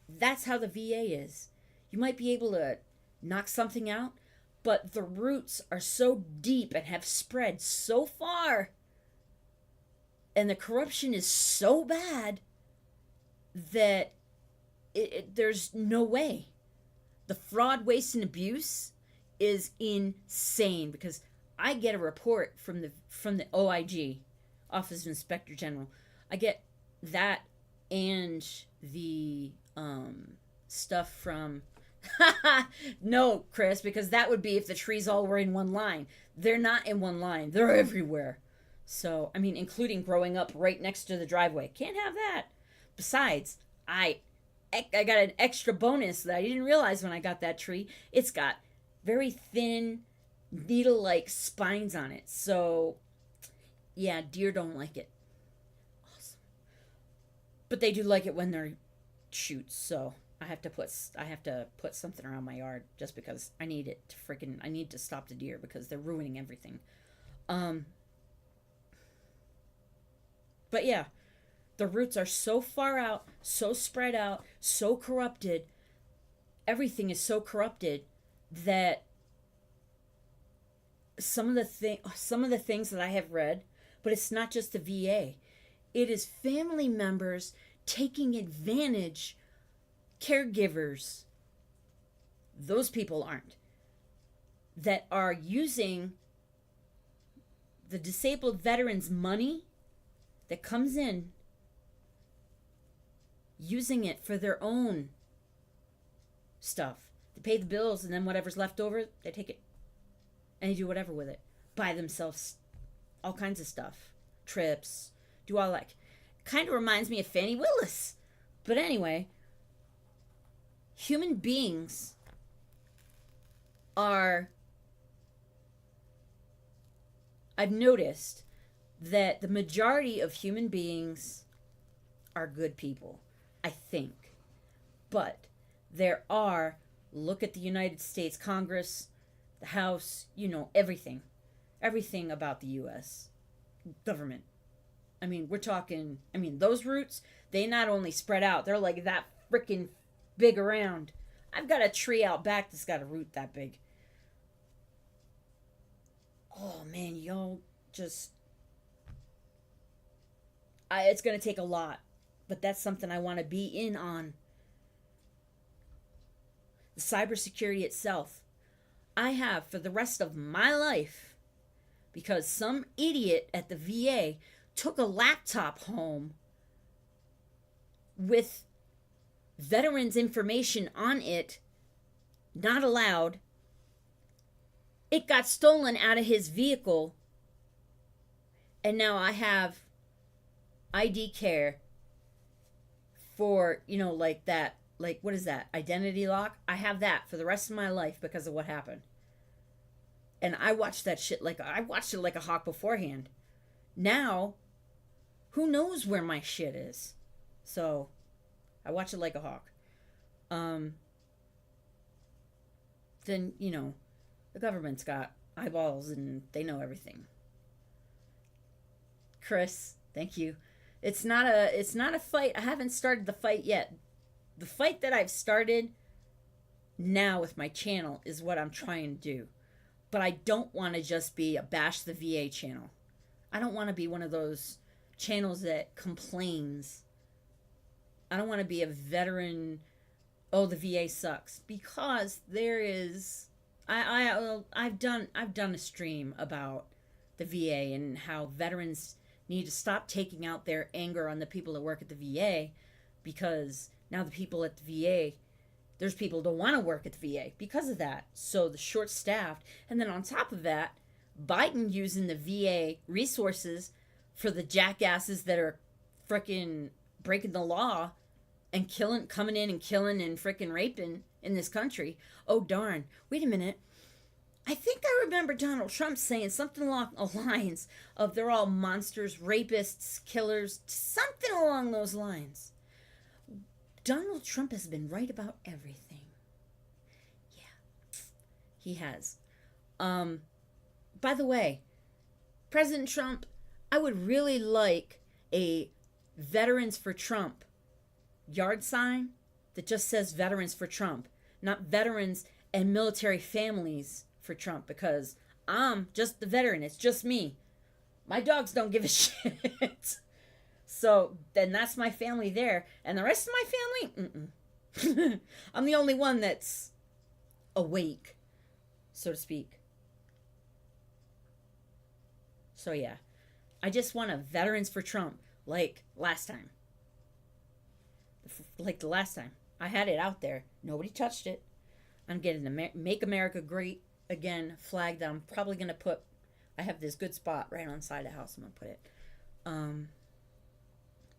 That's how the VA is. You might be able to knock something out, but the roots are so deep and have spread so far, and the corruption is so bad that there's no way. The fraud, waste, and abuse is insane because I get a report from the OIG, Office of Inspector General. I get that and the stuff from no, Chris, because that would be if the trees all were in one line. They're not in one line. They're everywhere. So, I mean, including growing up right next to the driveway. Can't have that. Besides, I got an extra bonus that I didn't realize when I got that tree. It's got very thin, needle-like spines on it. So, yeah, deer don't like it. Awesome. But they do like it when they're shoots. So I have to put something around my yard just because I need it to I need to stop the deer because they're ruining everything. But yeah, the roots are so far out, so spread out, so corrupted. Everything is so corrupted that some of the things that I have read, but it's not just the VA. It is family members taking advantage, caregivers. Those people aren't. That are using the disabled veterans' money that comes in, using it for their own stuff. They pay the bills and then whatever's left over, they take it and they do whatever with it. Buy themselves all kinds of stuff. Trips. Do all that. Kind of reminds me of Fannie Willis. But anyway, human beings are... I've noticed that the majority of human beings are good people, I think. But there are, look at the United States Congress, the House, everything. Everything about the U.S. government. I mean, we're talking, those roots, they not only spread out, they're like that freaking big around. I've got a tree out back that's got a root that big. Oh, man, y'all just... it's going to take a lot, but that's something I want to be in on. The cybersecurity itself. I have for the rest of my life, because some idiot at the VA took a laptop home with veterans' information on it, not allowed. It got stolen out of his vehicle, and now I have ID care for, like that, like, what is that, identity lock? I have that for the rest of my life because of what happened. And I watched that shit I watched it like a hawk beforehand. Now, who knows where my shit is? So, I watch it like a hawk. Then, the government's got eyeballs and they know everything. Chris, thank you. It's not a fight. I haven't started the fight yet. The fight that I've started now with my channel is what I'm trying to do. But I don't want to just be a bash the VA channel. I don't want to be one of those channels that complains. I don't want to be a veteran, oh, the VA sucks, because there is I've done a stream about the VA and how veterans need to stop taking out their anger on the people that work at the VA, because now the people at the VA, there's people who don't want to work at the VA because of that. So the short staffed. And then on top of that, Biden using the VA resources for the jackasses that are frickin' breaking the law and coming in and killing and frickin' raping in this country. Oh, darn. Wait a minute. I think I remember Donald Trump saying something along the lines of they're all monsters, rapists, killers, something along those lines. Donald Trump has been right about everything. Yeah, he has. By the way, President Trump, I would really like a Veterans for Trump yard sign that just says Veterans for Trump, not veterans and military families for Trump, because I'm just the veteran. It's just me. My dogs don't give a shit. So then that's my family there. And the rest of my family, I'm the only one that's awake, so to speak. So yeah, I just want a Veterans for Trump like last time. Like the last time. I had it out there. Nobody touched it. I'm getting the Make America Great Again flag that I'm probably going to put. I have this good spot right on the side of the house. I'm going to put it.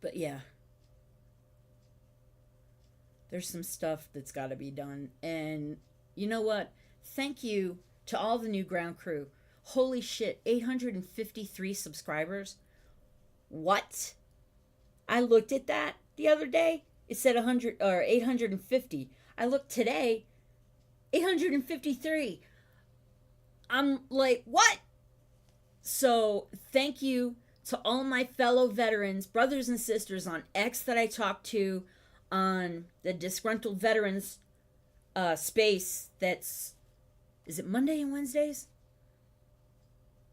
But yeah. There's some stuff that's got to be done. And you know what? Thank you to all the new ground crew. Holy shit, 853 subscribers. What? I looked at that the other day. It said 100 or 850. I looked today, 853. I'm like, what? So, thank you to all my fellow veterans, brothers and sisters on X that I talked to, on the Disgruntled Veterans space that's, is it Monday and Wednesdays?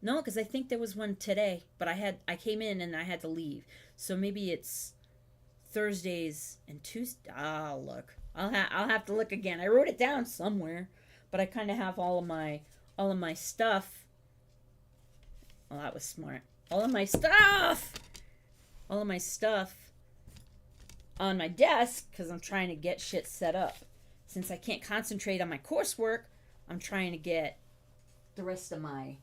No, because I think there was one today, but I came in and I had to leave. So maybe it's Thursdays and Tuesdays. I'll look. I'll have to look again. I wrote it down somewhere, but I kind of have all of my stuff. Well, that was smart. All of my stuff on my desk, because I'm trying to get shit set up. Since I can't concentrate on my coursework, I'm trying to get the rest of my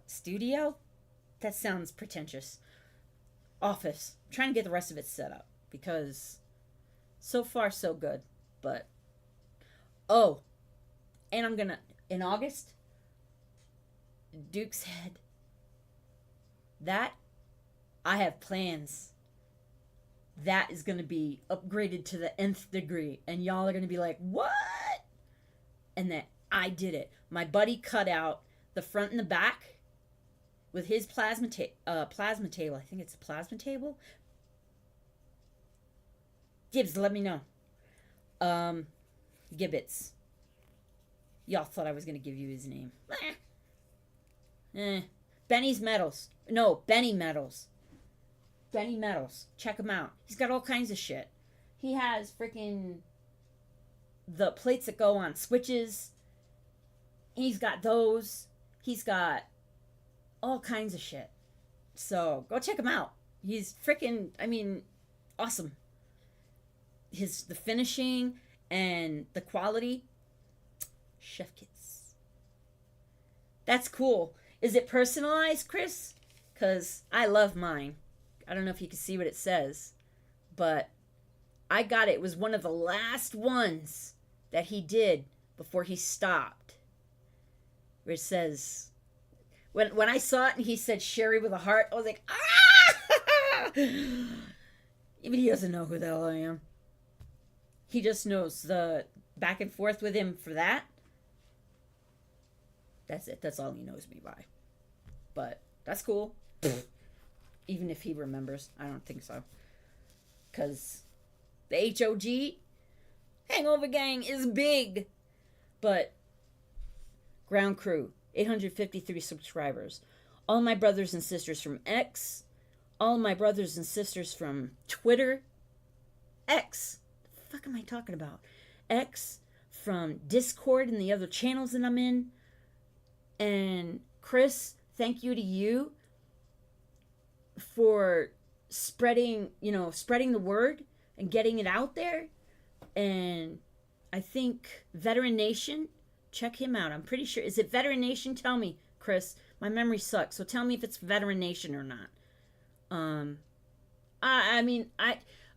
studio? That sounds pretentious. Office. I'm trying to get the rest of it set up, because so far so good. But oh, and I'm gonna, in August, Duke's Head, that I have plans. That is gonna be upgraded to the nth degree, and y'all are gonna be like, what? And that I did it. My buddy cut out the front and the back with his plasma table. I think it's a plasma table. Gibbs, let me know. Gibbets. Y'all thought I was going to give you his name. Benny's Metals. No, Benny Metals. Benny Metals. Check him out. He's got all kinds of shit. He has freaking the plates that go on switches. He's got those. He's got all kinds of shit. So go check him out. He's freaking, awesome. The finishing and the quality. Chef kits. That's cool. Is it personalized, Chris? Because I love mine. I don't know if you can see what it says, but I got it. It was one of the last ones that he did before he stopped. Where it says, when I saw it and he said Sherry with a heart, I was like, ah! Even he doesn't know who the hell I am. He just knows the back and forth with him for that. That's it. That's all he knows me by. But that's cool. Even if he remembers. I don't think so. Because the HOG Hangover Gang is big. But ground crew, 853 subscribers. All my brothers and sisters from X. All my brothers and sisters from Twitter. X. The fuck am I talking about? X, from Discord and the other channels that I'm in. And Chris, thank you to you for spreading the word and getting it out there. And I think Veteran Nation, check him out. I'm pretty sure. Is it Veteran Nation? Tell me, Chris. My memory sucks. So tell me if it's Veteran Nation or not.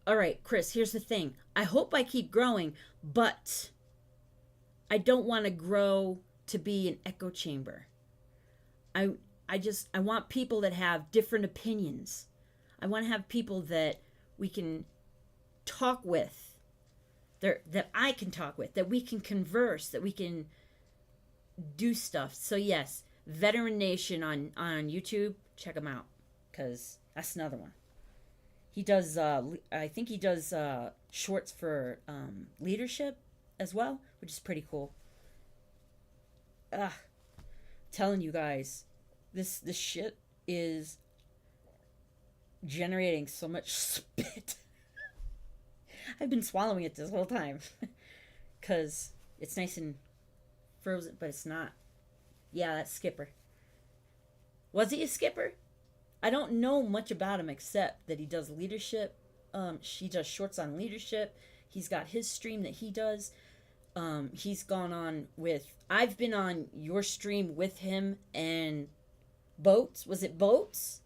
All right, Chris, here's the thing. I hope I keep growing, but I don't want to grow to be an echo chamber. I want people that have different opinions. I want to have people that we can talk with, that I can talk with, that we can converse, that we can do stuff. So yes, Veteran Nation on YouTube, check him out, because that's another one. He does, I think he does shorts for leadership as well, which is pretty cool. Telling you guys, this shit is generating so much spit. I've been swallowing it this whole time because it's nice and frozen, but it's not. Yeah, that's Skipper. Was he a skipper? I don't know much about him except that he does leadership. He does shorts on leadership. He's got his stream that he does. He's gone on with... I've been on your stream with him and Boats. Was it Boats?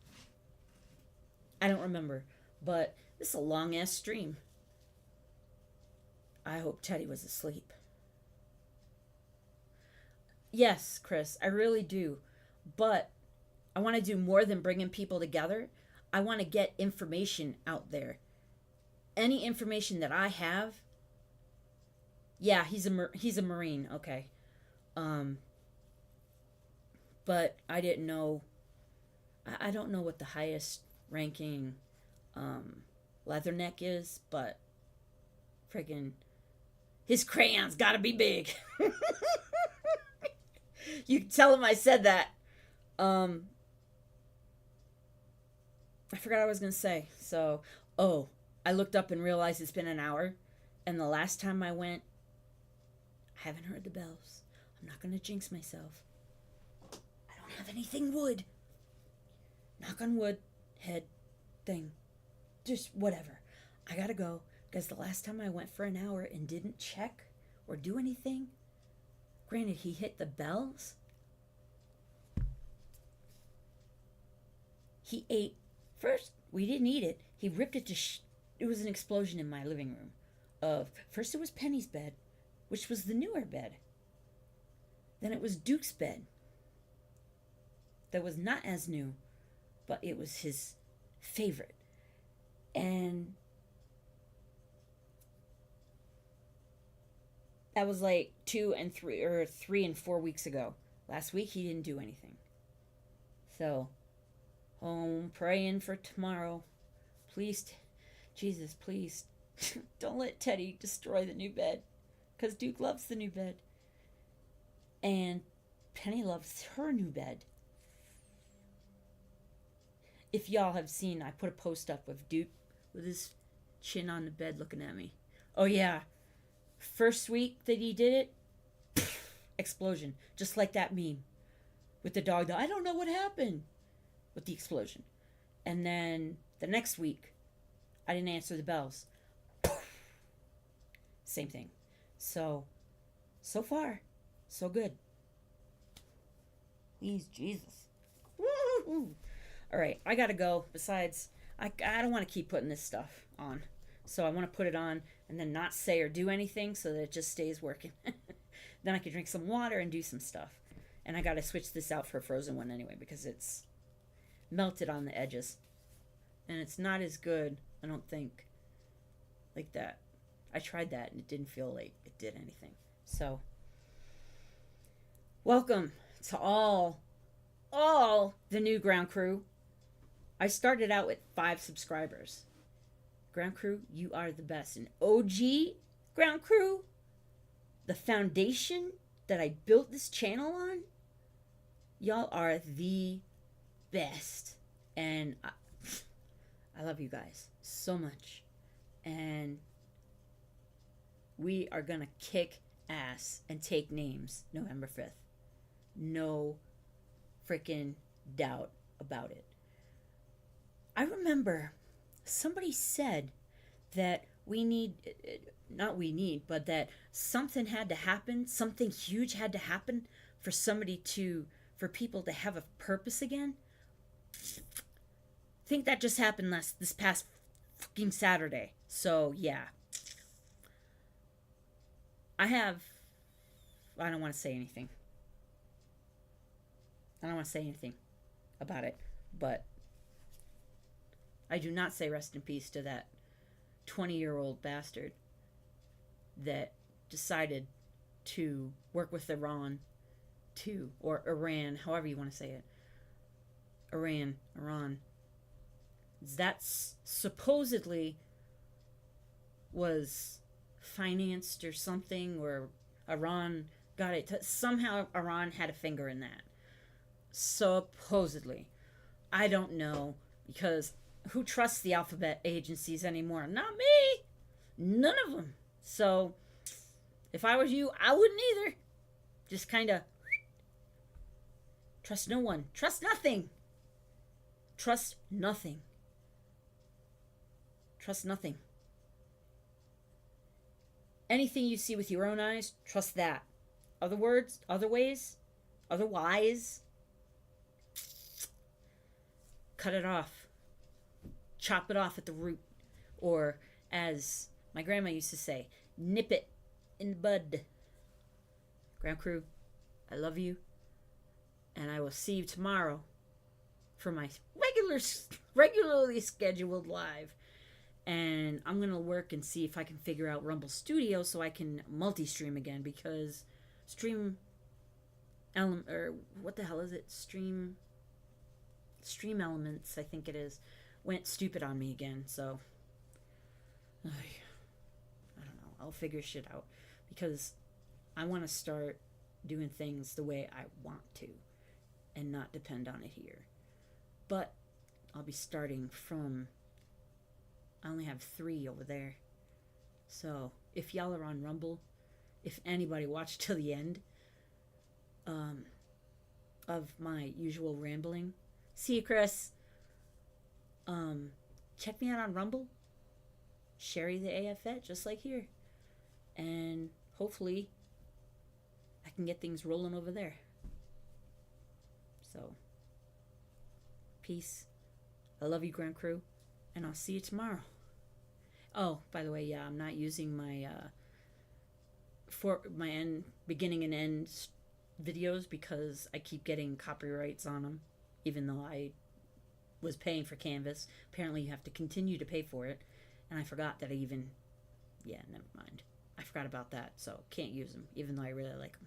I don't remember. But this is a long-ass stream. I hope Teddy was asleep. Yes, Chris, I really do. But I want to do more than bringing people together. I want to get information out there. Any information that I have. Yeah, he's a Marine. Okay. But I didn't know. I don't know what the highest ranking Leatherneck is, but friggin' his crayons gotta be big. You can tell him I said that. I forgot what I was gonna say. So, I looked up and realized it's been an hour, and the last time I went, I haven't heard the bells. I'm not gonna jinx myself. I don't have anything wood. Knock on wood, head, thing, just whatever. I gotta go because the last time I went for an hour and didn't check or do anything. Granted, he hit the bells. He ate. First, we didn't eat it. He ripped it to it was an explosion in my living room. First it was Penny's bed, which was the newer bed. Then it was Duke's bed. That was not as new, but it was his favorite. And that was like 3 and 4 weeks ago. Last week he didn't do anything. So, home praying for tomorrow. Please, Jesus, please, don't let Teddy destroy the new bed. Because Duke loves the new bed. And Penny loves her new bed. If y'all have seen, I put a post up of Duke with his chin on the bed looking at me. Oh yeah. First week that he did it, explosion. Just like that meme. With the dog, I don't know what happened. With the explosion. And then the next week, I didn't answer the bells. Same thing. So far, so good. Please, Jesus. Woo-hoo. All right, I gotta go. Besides, I don't want to keep putting this stuff on. So I want to put it on and then not say or do anything so that it just stays working. Then I can drink some water and do some stuff. And I gotta switch this out for a frozen one anyway because it's melted on the edges. And it's not as good, I don't think, like that. I tried that and it didn't feel like it did anything. So, welcome to all the new ground crew. I started out with 5 subscribers. Ground crew, you are the best. And OG ground crew, the foundation that I built this channel on, y'all are the best. And I love you guys so much. And we are going to kick ass and take names November 5th. No freaking doubt about it. I remember somebody said that but that something had to happen, something huge had to happen for people to have a purpose again. I think that just happened this past fucking Saturday. So yeah, I don't want to say anything. I don't want to say anything about it, but I do not say rest in peace to that 20-year-old bastard that decided to work with Iran or Iran, however you want to say it. Iran. That's supposedly was financed or something, or Iran got it. Somehow Iran had a finger in that. Supposedly. I don't know, because who trusts the alphabet agencies anymore? Not me. None of them. So, if I was you, I wouldn't either. Just kind of trust no one. Trust nothing. Trust nothing. Trust nothing. Anything you see with your own eyes, trust that. Otherwise, cut it off. Chop it off at the root. Or, as my grandma used to say, nip it in the bud. Ground crew, I love you. And I will see you tomorrow for my regularly scheduled live. And I'm going to work and see if I can figure out Rumble Studio so I can multi-stream again, because Stream Elements, I think it is, went stupid on me again. So I don't know. I'll figure shit out, because I want to start doing things the way I want to and not depend on it here. But I'll be starting from, I only have 3 over there. So if y'all are on Rumble, if anybody watched till the end of my usual rambling, see you, Chris. Check me out on Rumble, Sherry the AFet, just like here, and hopefully I can get things rolling over there. So, peace. I love you, Grand Crew, and I'll see you tomorrow. Oh, by the way, yeah, I'm not using my beginning and end videos because I keep getting copyrights on them, even though I was paying for Canvas. Apparently, you have to continue to pay for it, and I forgot that never mind. I forgot about that, so can't use them, even though I really like them.